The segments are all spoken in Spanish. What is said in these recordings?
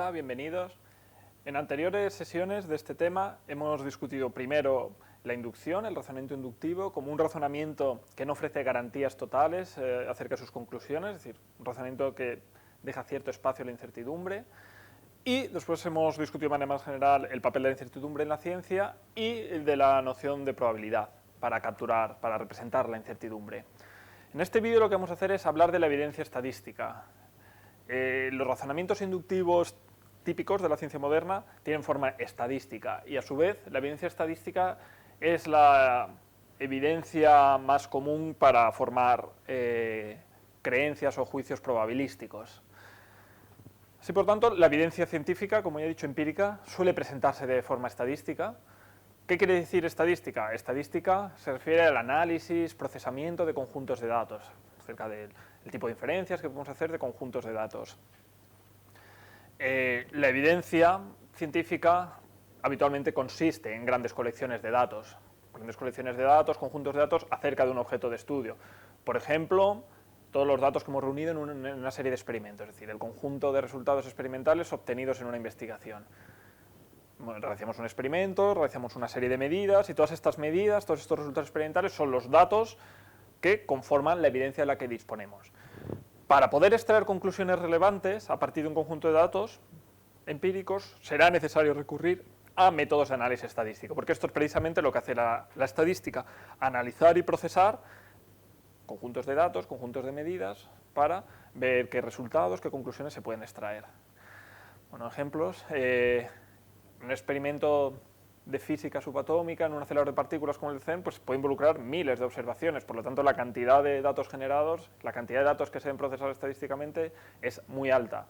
Hola, bienvenidos. En anteriores sesiones de este tema hemos discutido primero la inducción, el razonamiento inductivo, como un razonamiento que no ofrece garantías totales acerca de sus conclusiones, es decir, un razonamiento que deja cierto espacio a la incertidumbre. Y después hemos discutido de manera más general el papel de la incertidumbre en la ciencia y el de la noción de probabilidad para representar la incertidumbre. En este vídeo lo que vamos a hacer es hablar de la evidencia estadística. Los razonamientos inductivos típicos de la ciencia moderna tienen forma estadística y a su vez la evidencia estadística es la evidencia más común para formar creencias o juicios probabilísticos. Así, por tanto, la evidencia científica, como ya he dicho, empírica, suele presentarse de forma estadística. ¿Qué quiere decir estadística? Estadística se refiere al análisis, procesamiento de conjuntos de datos, acerca del tipo de inferencias que podemos hacer de conjuntos de datos. La evidencia científica habitualmente consiste en grandes colecciones de datos, conjuntos de datos acerca de un objeto de estudio. Por ejemplo, todos los datos que hemos reunido en una serie de experimentos, es decir, el conjunto de resultados experimentales obtenidos en una investigación. Bueno, realizamos un experimento, realizamos una serie de medidas y todas estas medidas, todos estos resultados experimentales son los datos que conforman la evidencia de la que disponemos. Para poder extraer conclusiones relevantes a partir de un conjunto de datos empíricos, será necesario recurrir a métodos de análisis estadístico, porque esto es precisamente lo que hace la estadística, analizar y procesar conjuntos de datos, conjuntos de medidas, para ver qué resultados, qué conclusiones se pueden extraer. Bueno, ejemplos, un experimento de física subatómica en un acelerador de partículas como el CERN, pues puede involucrar miles de observaciones, por lo tanto la cantidad de datos generados, la cantidad de datos que se deben procesar estadísticamente es muy alta.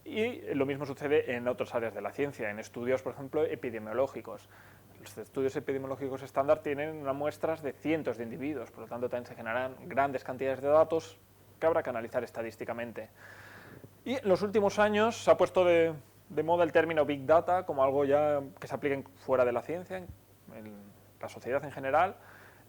Y lo mismo sucede en otras áreas de la ciencia, en estudios, por ejemplo, epidemiológicos. Los estudios epidemiológicos estándar tienen unas muestras de cientos de individuos, por lo tanto también se generan grandes cantidades de datos que habrá que analizar estadísticamente. Y en los últimos años se ha puesto de moda el término Big Data como algo ya que se aplique fuera de la ciencia, en la sociedad en general.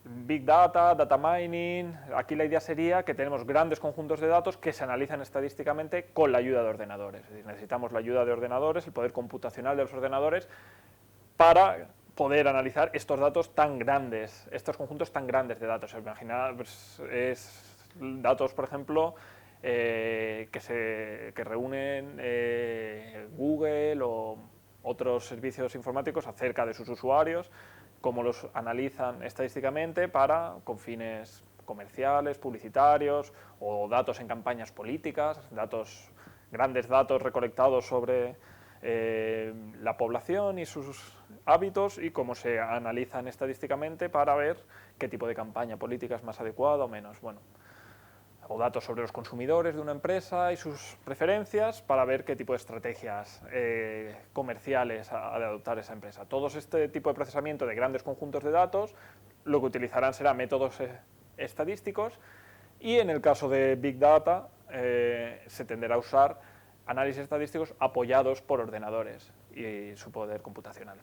Big Data, Data Mining, aquí la idea sería que tenemos grandes conjuntos de datos que se analizan estadísticamente con la ayuda de ordenadores. Es decir, necesitamos la ayuda de ordenadores, el poder computacional de los ordenadores, para poder analizar estos datos tan grandes, estos conjuntos tan grandes de datos. Imaginad, pues, datos, por ejemplo, que reúnen Google o otros servicios informáticos acerca de sus usuarios, cómo los analizan estadísticamente con fines comerciales, publicitarios o datos en campañas políticas, grandes datos recolectados sobre la población y sus hábitos y cómo se analizan estadísticamente para ver qué tipo de campaña política es más adecuada o menos. Bueno, o datos sobre los consumidores de una empresa y sus preferencias para ver qué tipo de estrategias comerciales ha de adoptar esa empresa. Todo este tipo de procesamiento de grandes conjuntos de datos lo que utilizarán será métodos estadísticos y en el caso de Big Data se tenderá a usar análisis estadísticos apoyados por ordenadores y su poder computacional.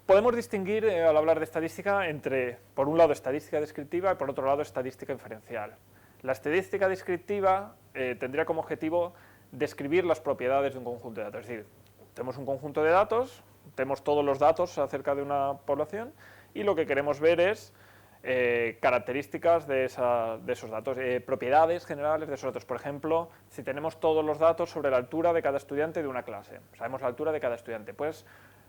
Podemos distinguir, al hablar de estadística, entre, por un lado, estadística descriptiva y, por otro lado, estadística inferencial. La estadística descriptiva tendría como objetivo describir las propiedades de un conjunto de datos. Es decir, tenemos un conjunto de datos, tenemos todos los datos acerca de una población y lo que queremos ver es características de esos datos, propiedades generales de esos datos. Por ejemplo, si tenemos todos los datos sobre la altura de cada estudiante de una clase, sabemos la altura de cada estudiante, pues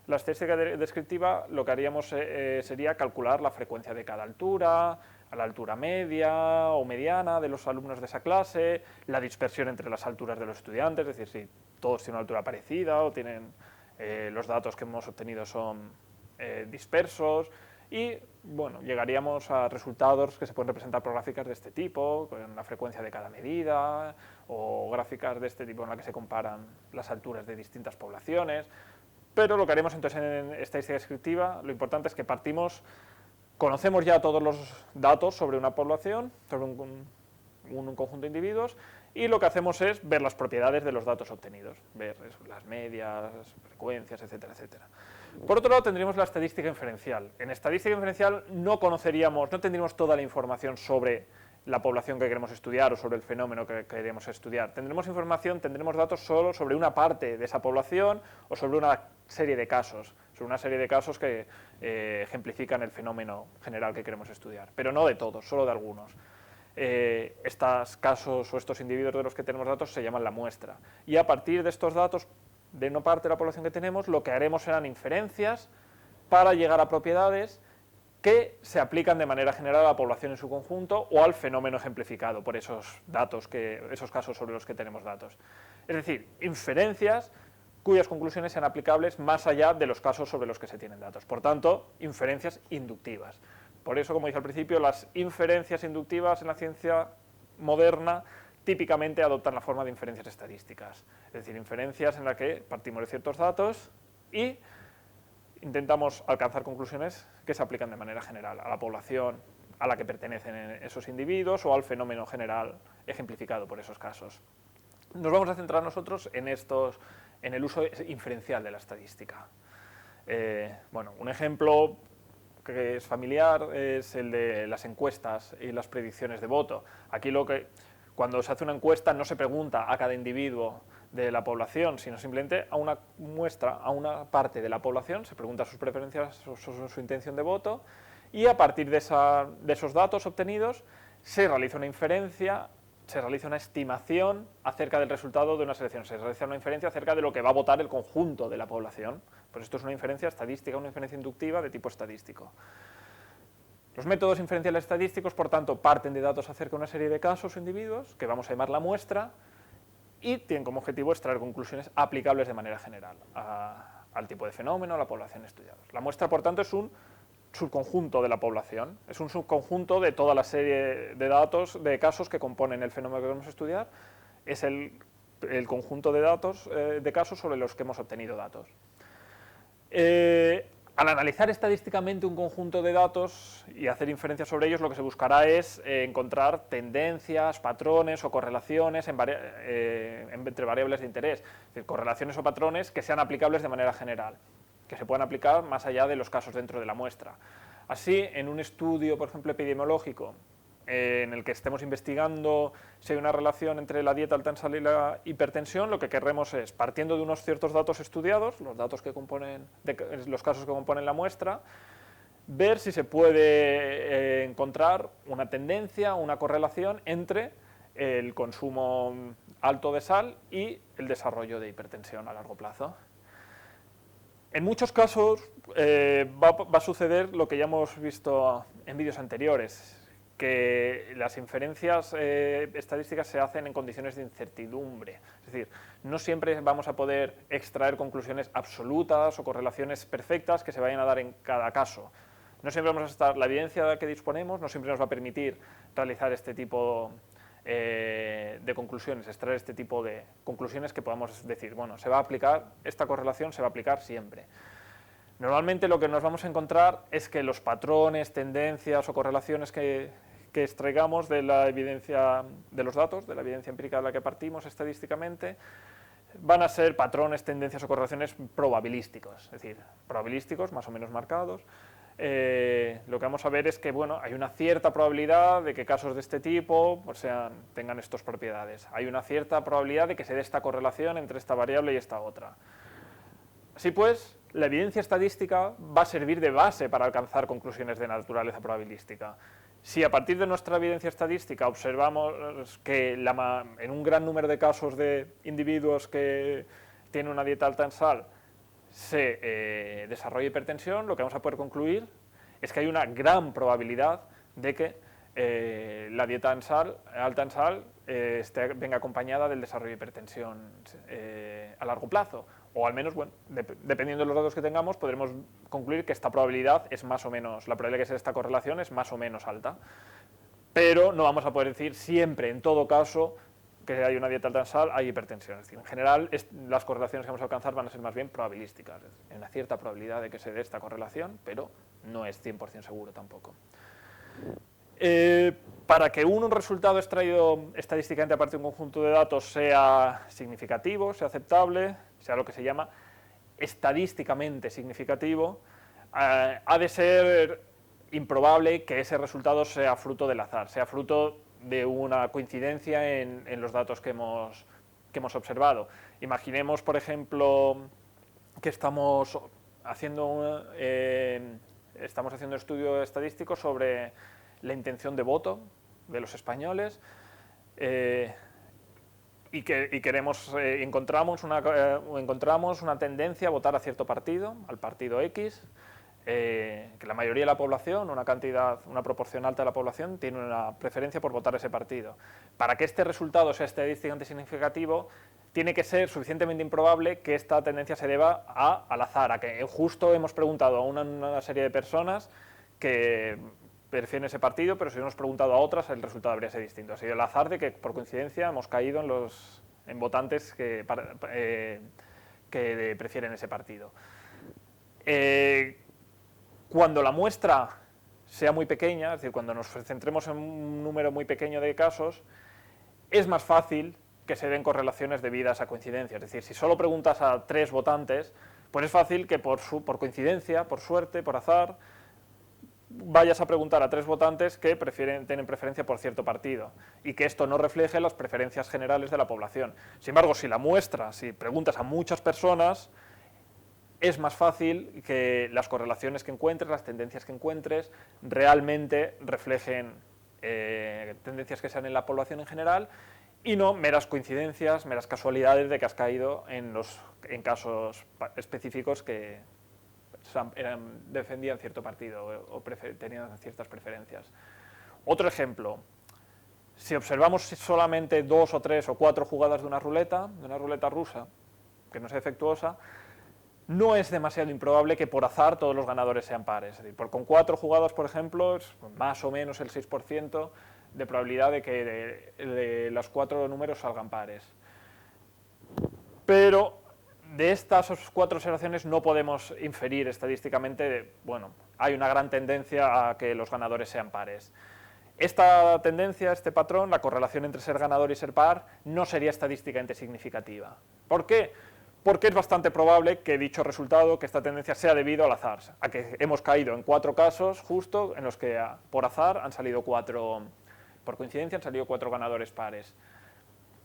la estadística descriptiva lo que haríamos sería calcular la frecuencia de cada altura, a la altura media o mediana de los alumnos de esa clase, la dispersión entre las alturas de los estudiantes, es decir, si todos tienen una altura parecida o tienen los datos que hemos obtenido son dispersos y bueno, llegaríamos a resultados que se pueden representar por gráficas de este tipo, con la frecuencia de cada medida o gráficas de este tipo en la que se comparan las alturas de distintas poblaciones. Pero lo que haremos entonces en estadística descriptiva, lo importante es que conocemos ya todos los datos sobre una población, sobre un conjunto de individuos, y lo que hacemos es ver las propiedades de los datos obtenidos, ver las medias, frecuencias, etcétera, etcétera. Por otro lado, tendríamos la estadística inferencial. En estadística inferencial no tendríamos toda la información sobre la población que queremos estudiar o sobre el fenómeno que queremos estudiar. Tendremos información, tendremos datos solo sobre una parte de esa población o sobre una serie de casos, que ejemplifican el fenómeno general que queremos estudiar, pero no de todos, solo de algunos. Estos casos o estos individuos de los que tenemos datos se llaman la muestra, y a partir de estos datos de una parte de la población que tenemos, lo que haremos serán inferencias para llegar a propiedades que se aplican de manera general a la población en su conjunto o al fenómeno ejemplificado por esos casos sobre los que tenemos datos. Es decir, inferencias cuyas conclusiones sean aplicables más allá de los casos sobre los que se tienen datos. Por tanto, inferencias inductivas. Por eso, como dije al principio, las inferencias inductivas en la ciencia moderna típicamente adoptan la forma de inferencias estadísticas. Es decir, inferencias en las que partimos de ciertos datos y intentamos alcanzar conclusiones que se aplican de manera general a la población a la que pertenecen esos individuos o al fenómeno general ejemplificado por esos casos. Nos vamos a centrar nosotros en el uso inferencial de la estadística. Bueno, un ejemplo que es familiar es el de las encuestas y las predicciones de voto. Aquí cuando se hace una encuesta no se pregunta a cada individuo de la población, sino simplemente a una muestra, a una parte de la población, se pregunta sus preferencias, su intención de voto, y a partir de esos datos obtenidos se realiza una inferencia, se realiza una estimación acerca del resultado de una selección, se realiza una inferencia acerca de lo que va a votar el conjunto de la población. Pues esto es una inferencia estadística, una inferencia inductiva de tipo estadístico. Los métodos inferenciales estadísticos, por tanto, parten de datos acerca de una serie de casos o individuos, que vamos a llamar la muestra, y tienen como objetivo extraer conclusiones aplicables de manera general al tipo de fenómeno, a la población estudiada. La muestra, por tanto, es un subconjunto de la población, es un subconjunto de toda la serie de datos, de casos que componen el fenómeno que queremos estudiar, es el conjunto de datos, de casos sobre los que hemos obtenido datos. Al analizar estadísticamente un conjunto de datos y hacer inferencias sobre ellos, lo que se buscará es encontrar tendencias, patrones o correlaciones entre variables de interés, es decir, correlaciones o patrones que sean aplicables de manera general, que se puedan aplicar más allá de los casos dentro de la muestra. Así, en un estudio, por ejemplo, epidemiológico, en el que estemos investigando si hay una relación entre la dieta alta en sal y la hipertensión, lo que querremos es, partiendo de unos ciertos datos estudiados, los casos que componen la muestra, ver si se puede encontrar una tendencia, una correlación entre el consumo alto de sal y el desarrollo de hipertensión a largo plazo. En muchos casos va a suceder lo que ya hemos visto en vídeos anteriores, que las inferencias estadísticas se hacen en condiciones de incertidumbre. Es decir, no siempre vamos a poder extraer conclusiones absolutas o correlaciones perfectas que se vayan a dar en cada caso. No siempre vamos a estar, la evidencia de la que disponemos no siempre nos va a permitir realizar este tipo de conclusiones, extraer este tipo de conclusiones que podamos decir, bueno, se va a aplicar, esta correlación se va a aplicar siempre. Normalmente lo que nos vamos a encontrar es que los patrones, tendencias o correlaciones que extraigamos de la evidencia de los datos, de la evidencia empírica de la que partimos estadísticamente, van a ser patrones, tendencias o correlaciones probabilísticos, es decir, probabilísticos más o menos marcados. Lo que vamos a ver es que hay una cierta probabilidad de que casos de este tipo tengan estas propiedades. Hay una cierta probabilidad de que se dé esta correlación entre esta variable y esta otra. Así pues, la evidencia estadística va a servir de base para alcanzar conclusiones de naturaleza probabilística. Si a partir de nuestra evidencia estadística observamos que en un gran número de casos de individuos que tienen una dieta alta en sal se desarrolla hipertensión, lo que vamos a poder concluir es que hay una gran probabilidad de que la dieta alta en sal venga acompañada del desarrollo de hipertensión a largo plazo. O al menos, dependiendo de los datos que tengamos, podremos concluir que esta probabilidad es más o menos, la probabilidad de que se dé esta correlación es más o menos alta. Pero no vamos a poder decir siempre, en todo caso, que hay una dieta alta en sal, hay hipertensión. Es decir, en general, las correlaciones que vamos a alcanzar van a ser más bien probabilísticas. Hay una cierta probabilidad de que se dé esta correlación, pero no es 100% seguro tampoco. Para que un resultado extraído estadísticamente a partir de un conjunto de datos sea significativo, sea aceptable, sea lo que se llama estadísticamente significativo, ha de ser improbable que ese resultado sea fruto del azar, sea fruto de una coincidencia en los datos que hemos observado. Imaginemos, por ejemplo, que estamos haciendo estudio estadístico sobre la intención de voto de los españoles y queremos, encontramos una tendencia a votar a cierto partido, al partido X, que la mayoría de la población, una proporción alta de la población, tiene una preferencia por votar a ese partido. Para que este resultado sea estadísticamente significativo, tiene que ser suficientemente improbable que esta tendencia se deba al azar, a que justo hemos preguntado a una serie de personas que prefieren ese partido, pero si hemos preguntado a otras, el resultado habría sido distinto. Ha sido el azar de que, por coincidencia, hemos caído en votantes que prefieren ese partido. Cuando la muestra sea muy pequeña, es decir, cuando nos centremos en un número muy pequeño de casos, es más fácil que se den correlaciones debidas a coincidencias. Es decir, si solo preguntas a 3 votantes, pues es fácil que por coincidencia, por suerte, por azar, vayas a preguntar a 3 votantes que tienen preferencia por cierto partido y que esto no refleje las preferencias generales de la población. Sin embargo, si preguntas a muchas personas, es más fácil que las correlaciones que encuentres, las tendencias que encuentres, realmente reflejen tendencias que sean en la población en general y no meras coincidencias, meras casualidades de que has caído en casos específicos que defendían cierto partido o tenían ciertas preferencias. Otro ejemplo, si observamos solamente 2 o 3 o 4 jugadas de una ruleta rusa, que no sea defectuosa, no es demasiado improbable que por azar todos los ganadores sean pares. Es decir, con 4 jugadas, por ejemplo, es más o menos el 6% de probabilidad de que de los 4 números salgan pares. Pero de estas 4 observaciones no podemos inferir estadísticamente, hay una gran tendencia a que los ganadores sean pares. Esta tendencia, este patrón, la correlación entre ser ganador y ser par, no sería estadísticamente significativa. ¿Por qué? Porque es bastante probable que dicho resultado, que esta tendencia sea debido al azar, a que hemos caído en 4 casos justo en los que por azar han salido 4, por coincidencia han salido 4 ganadores pares.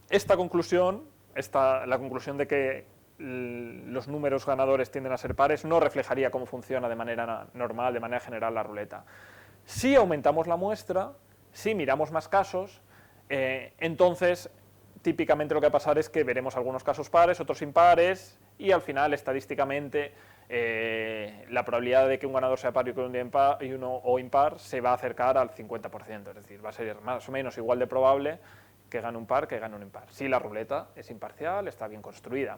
Esta conclusión, la conclusión de que los números ganadores tienden a ser pares, no reflejaría cómo funciona de manera normal, de manera general la ruleta. Si aumentamos la muestra, si miramos más casos, entonces típicamente lo que va a pasar es que veremos algunos casos pares, otros impares, y al final, estadísticamente, la probabilidad de que un ganador sea par y uno impar se va a acercar al 50%, es decir, va a ser más o menos igual de probable que gane un par que gane un impar. Si la ruleta es imparcial, está bien construida.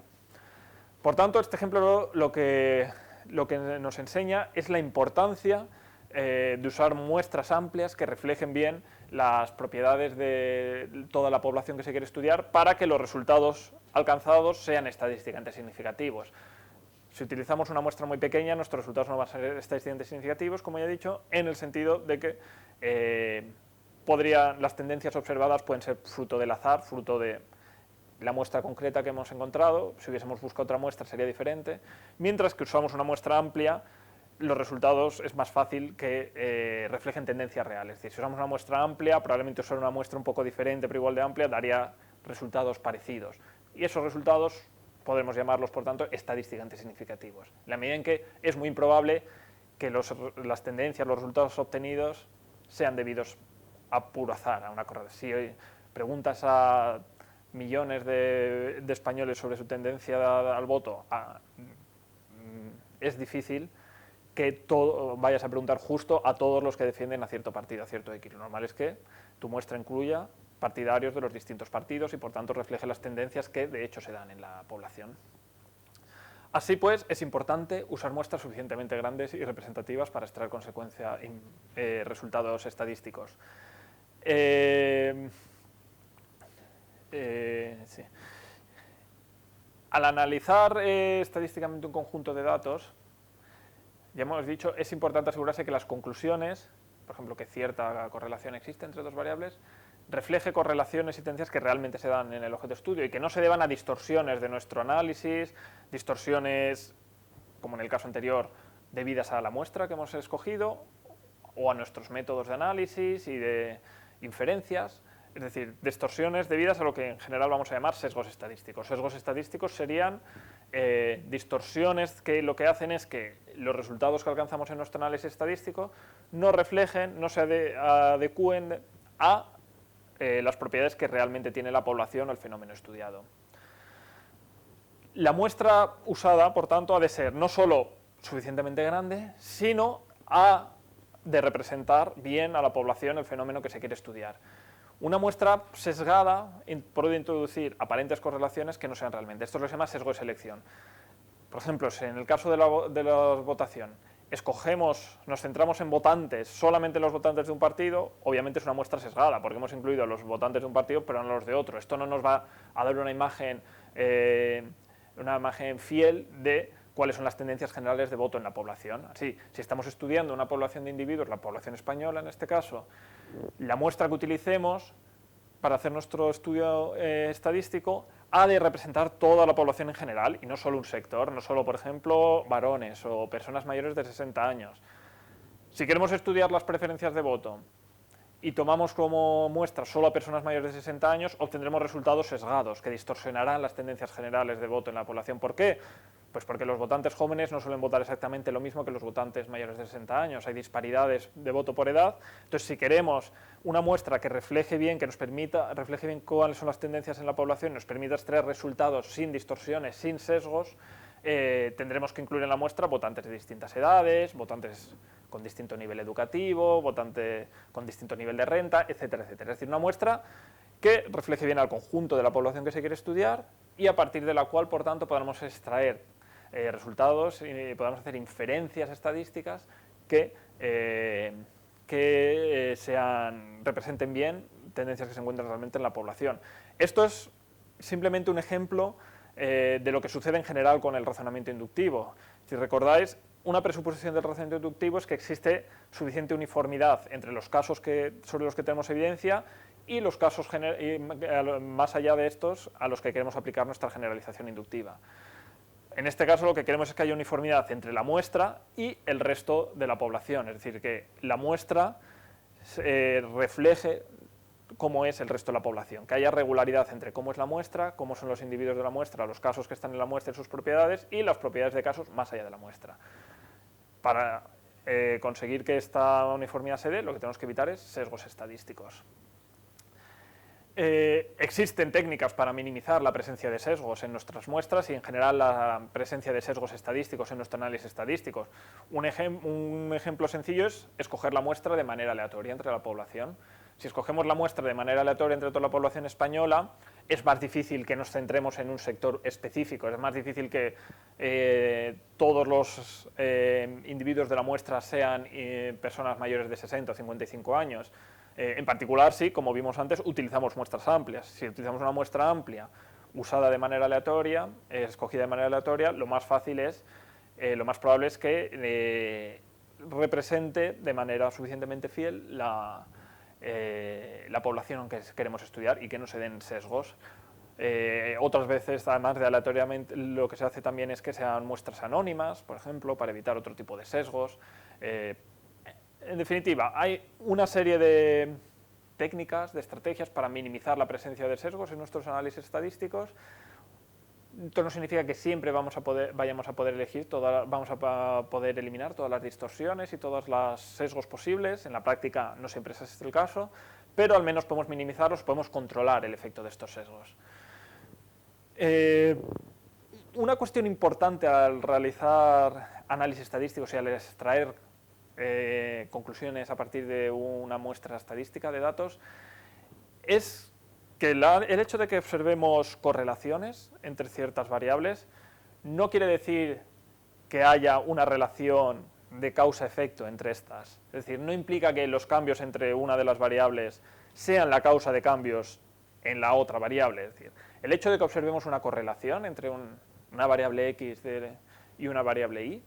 Por tanto, este ejemplo lo que nos enseña es la importancia de usar muestras amplias que reflejen bien las propiedades de toda la población que se quiere estudiar para que los resultados alcanzados sean estadísticamente significativos. Si utilizamos una muestra muy pequeña, nuestros resultados no van a ser estadísticamente significativos, como ya he dicho, en el sentido de que las tendencias observadas pueden ser fruto del azar, fruto de la muestra concreta que hemos encontrado. Si hubiésemos buscado otra muestra sería diferente, mientras que usamos una muestra amplia, los resultados es más fácil que reflejen tendencias reales. Es decir, si usamos una muestra amplia, probablemente usar una muestra un poco diferente pero igual de amplia daría resultados parecidos. Y esos resultados podemos llamarlos, por tanto, estadísticamente significativos. En la medida en que es muy improbable que las tendencias, los resultados obtenidos sean debidos a puro azar, a una correlación. Si hoy preguntas a millones de españoles sobre su tendencia al voto, es difícil que vayas a preguntar justo a todos los que defienden a cierto partido, a cierto X. Lo normal es que tu muestra incluya partidarios de los distintos partidos y por tanto refleje las tendencias que de hecho se dan en la población. Así pues, es importante usar muestras suficientemente grandes y representativas para extraer resultados estadísticos. Sí. Al analizar estadísticamente un conjunto de datos, ya hemos dicho, es importante asegurarse que las conclusiones, por ejemplo, que cierta correlación existe entre 2 variables, refleje correlaciones y tendencias que realmente se dan en el objeto de estudio y que no se deban a distorsiones de nuestro análisis, distorsiones, como en el caso anterior, debidas a la muestra que hemos escogido o a nuestros métodos de análisis y de inferencias, es decir, distorsiones debidas a lo que en general vamos a llamar sesgos estadísticos. Sesgos estadísticos serían distorsiones que lo que hacen es que los resultados que alcanzamos en nuestro análisis estadístico no reflejen, no se adecúen a las propiedades que realmente tiene la población o el fenómeno estudiado. La muestra usada, por tanto, ha de ser no solo suficientemente grande, sino de representar bien a la población el fenómeno que se quiere estudiar. Una muestra sesgada puede introducir aparentes correlaciones que no sean realmente. Esto se llama sesgo de selección. Por ejemplo, si en el caso de la votación nos centramos en votantes, solamente los votantes de un partido, obviamente es una muestra sesgada, porque hemos incluido a los votantes de un partido, pero no los de otro. Esto no nos va a dar una imagen fiel de cuáles son las tendencias generales de voto en la población. Así, si estamos estudiando una población de individuos, la población española en este caso, la muestra que utilicemos para hacer nuestro estudio estadístico ha de representar toda la población en general y no solo un sector, no solo, por ejemplo, varones o personas mayores de 60 años. Si queremos estudiar las preferencias de voto y tomamos como muestra solo a personas mayores de 60 años, obtendremos resultados sesgados que distorsionarán las tendencias generales de voto en la población. ¿Por qué? Pues porque los votantes jóvenes no suelen votar exactamente lo mismo que los votantes mayores de 60 años, hay disparidades de voto por edad. Entonces, si queremos una muestra que refleje bien, refleje bien cuáles son las tendencias en la población, nos permita extraer resultados sin distorsiones, sin sesgos, tendremos que incluir en la muestra votantes de distintas edades, votantes con distinto nivel educativo, votantes con distinto nivel de renta, etcétera, etcétera. Es decir, una muestra que refleje bien al conjunto de la población que se quiere estudiar y a partir de la cual, por tanto, podamos extraer resultados y podamos hacer inferencias estadísticas que representen bien tendencias que se encuentran realmente en la población. Esto es simplemente un ejemplo de lo que sucede en general con el razonamiento inductivo. Si recordáis, una presuposición del razonamiento inductivo es que existe suficiente uniformidad entre los casos sobre los que tenemos evidencia y los casos más allá de estos a los que queremos aplicar nuestra generalización inductiva. En este caso lo que queremos es que haya uniformidad entre la muestra y el resto de la población, es decir, que la muestra refleje cómo es el resto de la población, que haya regularidad entre cómo es la muestra, cómo son los individuos de la muestra, los casos que están en la muestra y sus propiedades y las propiedades de casos más allá de la muestra. Para conseguir que esta uniformidad se dé, lo que tenemos que evitar es sesgos estadísticos. Existen técnicas para minimizar la presencia de sesgos en nuestras muestras y en general la presencia de sesgos estadísticos en nuestro análisis estadístico. Un ejemplo sencillo es escoger la muestra de manera aleatoria entre la población. Si escogemos la muestra de manera aleatoria entre toda la población española, es más difícil que nos centremos en un sector específico, es más difícil que todos los individuos de la muestra sean personas mayores de 60 o 55 años. En particular, sí, como vimos antes, utilizamos muestras amplias. Si utilizamos una muestra amplia usada de manera aleatoria, escogida de manera aleatoria, lo más probable es que represente de manera suficientemente fiel la población que queremos estudiar y que no se den sesgos. Otras veces, además de aleatoriamente, lo que se hace también es que sean muestras anónimas, por ejemplo, para evitar otro tipo de sesgos. En definitiva, hay una serie de técnicas, de estrategias para minimizar la presencia de sesgos en nuestros análisis estadísticos. Esto no significa que siempre vayamos a poder eliminar todas las distorsiones y todos los sesgos posibles. En la práctica no siempre es este el caso, pero al menos podemos minimizarlos, podemos controlar el efecto de estos sesgos. Una cuestión importante al realizar análisis estadísticos y al extraer conclusiones a partir de una muestra estadística de datos es que el hecho de que observemos correlaciones entre ciertas variables no quiere decir que haya una relación de causa-efecto entre estas. Es decir, no implica que los cambios entre una de las variables sean la causa de cambios en la otra variable. Es decir, el hecho de que observemos una correlación entre una variable X y una variable Y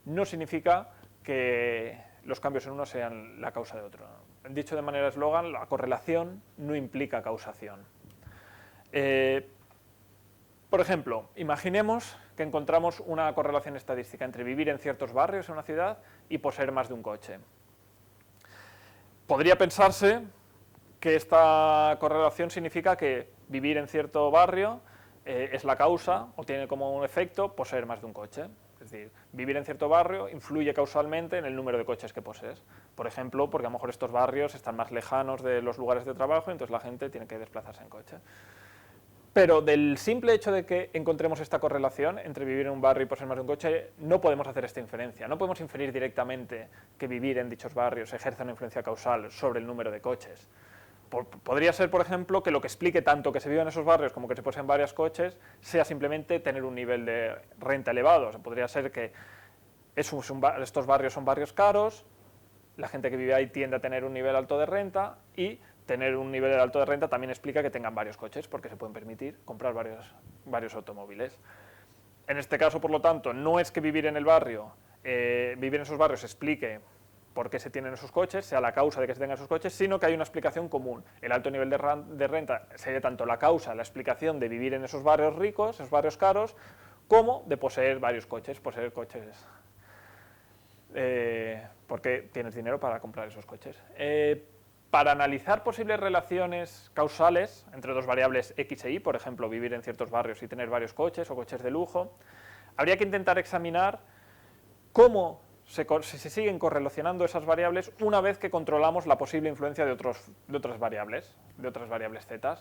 no significa que los cambios en uno sean la causa de otro. Dicho de manera eslogan, la correlación no implica causación. Por ejemplo, imaginemos que encontramos una correlación estadística entre vivir en ciertos barrios en una ciudad y poseer más de un coche. Podría pensarse que esta correlación significa que vivir en cierto barrio es la causa, o tiene como un efecto, poseer más de un coche. Es decir, vivir en cierto barrio influye causalmente en el número de coches que posees. Por ejemplo, porque a lo mejor estos barrios están más lejanos de los lugares de trabajo, entonces la gente tiene que desplazarse en coche. Pero del simple hecho de que encontremos esta correlación entre vivir en un barrio y poseer más de un coche, no podemos hacer esta inferencia. No podemos inferir directamente que vivir en dichos barrios ejerce una influencia causal sobre el número de coches. Podría ser, por ejemplo, que lo que explique tanto que se viva en esos barrios como que se poseen varios coches sea simplemente tener un nivel de renta elevado. O sea, podría ser que estos barrios son barrios caros, la gente que vive ahí tiende a tener un nivel alto de renta, y tener un nivel alto de renta también explica que tengan varios coches porque se pueden permitir comprar varios automóviles. En este caso, por lo tanto, no es que vivir en el barrio, vivir en esos barrios explique por qué se tienen esos coches, sea la causa de que se tengan esos coches, sino que hay una explicación común. El alto nivel de renta sería tanto la causa, la explicación de vivir en esos barrios ricos, esos barrios caros, como de poseer varios coches, porque tienes dinero para comprar esos coches. Para analizar posibles relaciones causales entre dos variables X e Y, por ejemplo, vivir en ciertos barrios y tener varios coches o coches de lujo, habría que intentar examinar cómo se siguen correlacionando esas variables una vez que controlamos la posible influencia de otras variables z.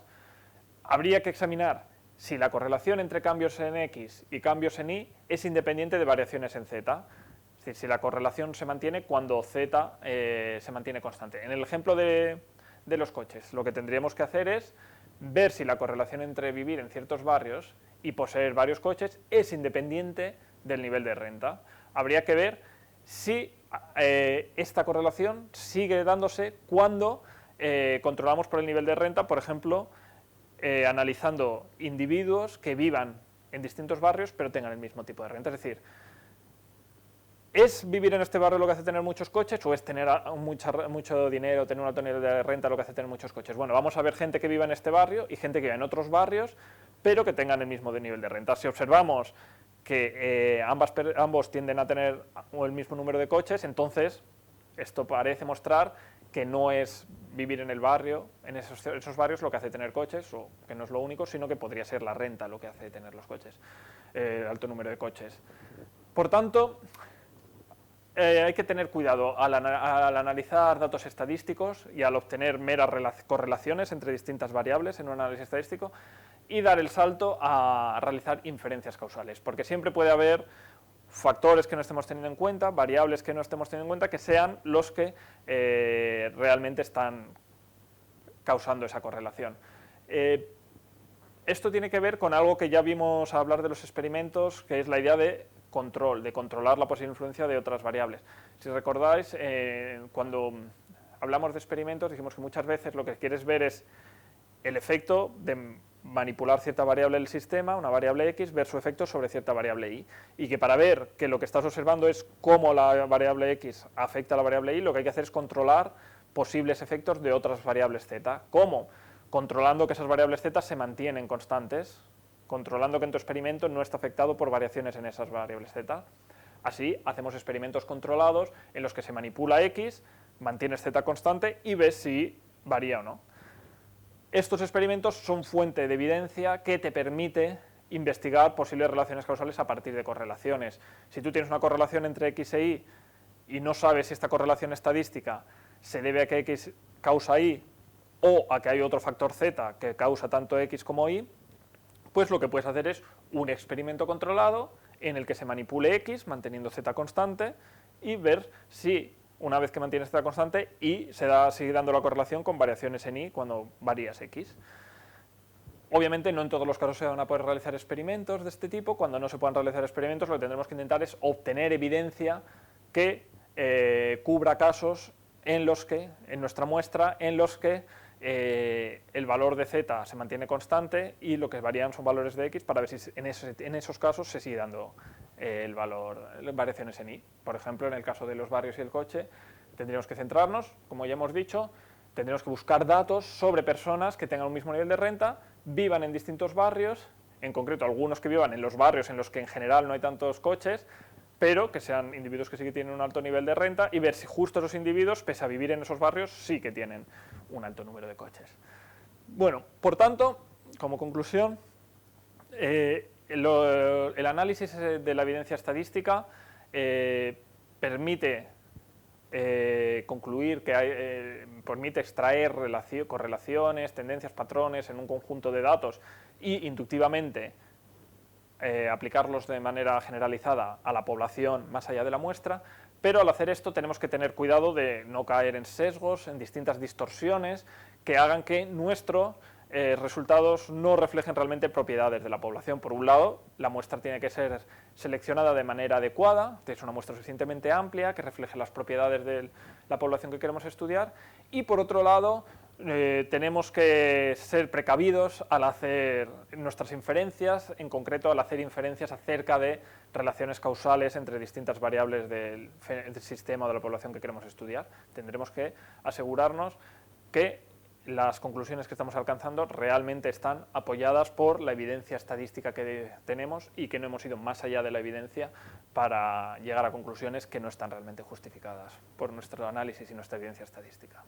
Habría que examinar si la correlación entre cambios en X y cambios en Y es independiente de variaciones en Z. Es decir, si la correlación se mantiene cuando Z se mantiene constante. En el ejemplo de los coches, lo que tendríamos que hacer es ver si la correlación entre vivir en ciertos barrios y poseer varios coches es independiente del nivel de renta. Habría que ver si esta correlación sigue dándose cuando controlamos por el nivel de renta, por ejemplo, analizando individuos que vivan en distintos barrios pero tengan el mismo tipo de renta. Es decir, ¿es vivir en este barrio lo que hace tener muchos coches o es tener mucho dinero, tener un alto nivel de renta lo que hace tener muchos coches? Bueno, vamos a ver gente que viva en este barrio y gente que viva en otros barrios, pero que tengan el mismo nivel de renta. Si observamos que ambos tienden a tener el mismo número de coches, entonces esto parece mostrar que no es vivir en el barrio, en esos barrios, lo que hace tener coches, o que no es lo único, sino que podría ser la renta lo que hace tener los coches, el alto número de coches. Por tanto, hay que tener cuidado al analizar datos estadísticos y al obtener meras correlaciones entre distintas variables en un análisis estadístico, y dar el salto a realizar inferencias causales, porque siempre puede haber factores que no estemos teniendo en cuenta, variables que no estemos teniendo en cuenta, que sean los que realmente están causando esa correlación. Esto tiene que ver con algo que ya vimos hablar de los experimentos, que es la idea de controlar la posible influencia de otras variables. Si recordáis, cuando hablamos de experimentos, dijimos que muchas veces lo que quieres ver es el efecto de manipular cierta variable del sistema, una variable X, ver su efecto sobre cierta variable Y, y que para ver que lo que estás observando es cómo la variable X afecta a la variable Y, lo que hay que hacer es controlar posibles efectos de otras variables Z. ¿Cómo? Controlando que esas variables Z se mantienen constantes, controlando que en tu experimento no está afectado por variaciones en esas variables Z. Así, hacemos experimentos controlados en los que se manipula X, mantienes Z constante y ves si varía o no. Estos experimentos son fuente de evidencia que te permite investigar posibles relaciones causales a partir de correlaciones. Si tú tienes una correlación entre X e Y y no sabes si esta correlación estadística se debe a que X causa Y o a que hay otro factor Z que causa tanto X como Y, pues lo que puedes hacer es un experimento controlado en el que se manipule X manteniendo Z constante y ver si una vez que mantienes Z constante Y sigue dando la correlación con variaciones en Y cuando varías X. Obviamente no en todos los casos se van a poder realizar experimentos de este tipo. Cuando no se puedan realizar experimentos, lo que tendremos que intentar es obtener evidencia que cubra casos en nuestra muestra, en los que el valor de Z se mantiene constante y lo que varían son valores de X, para ver si en esos casos se sigue dando el valor, variaciones en Y. Por ejemplo, en el caso de los barrios y el coche, tendríamos que centrarnos, como ya hemos dicho, tendríamos que buscar datos sobre personas que tengan un mismo nivel de renta, vivan en distintos barrios, en concreto algunos que vivan en los barrios en los que en general no hay tantos coches, pero que sean individuos que sí que tienen un alto nivel de renta y ver si justo esos individuos, pese a vivir en esos barrios, sí que tienen un alto número de coches. Bueno, por tanto, como conclusión, el análisis de la evidencia estadística permite concluir que permite extraer correlaciones, tendencias, patrones en un conjunto de datos y inductivamente aplicarlos de manera generalizada a la población más allá de la muestra, pero al hacer esto tenemos que tener cuidado de no caer en sesgos, en distintas distorsiones que hagan que nuestros resultados no reflejen realmente propiedades de la población. Por un lado, la muestra tiene que ser seleccionada de manera adecuada, es una muestra suficientemente amplia que refleje las propiedades de la población que queremos estudiar, y por otro lado, tenemos que ser precavidos al hacer nuestras inferencias, en concreto al hacer inferencias acerca de relaciones causales entre distintas variables del sistema o de la población que queremos estudiar. Tendremos que asegurarnos que las conclusiones que estamos alcanzando realmente están apoyadas por la evidencia estadística que tenemos y que no hemos ido más allá de la evidencia para llegar a conclusiones que no están realmente justificadas por nuestro análisis y nuestra evidencia estadística.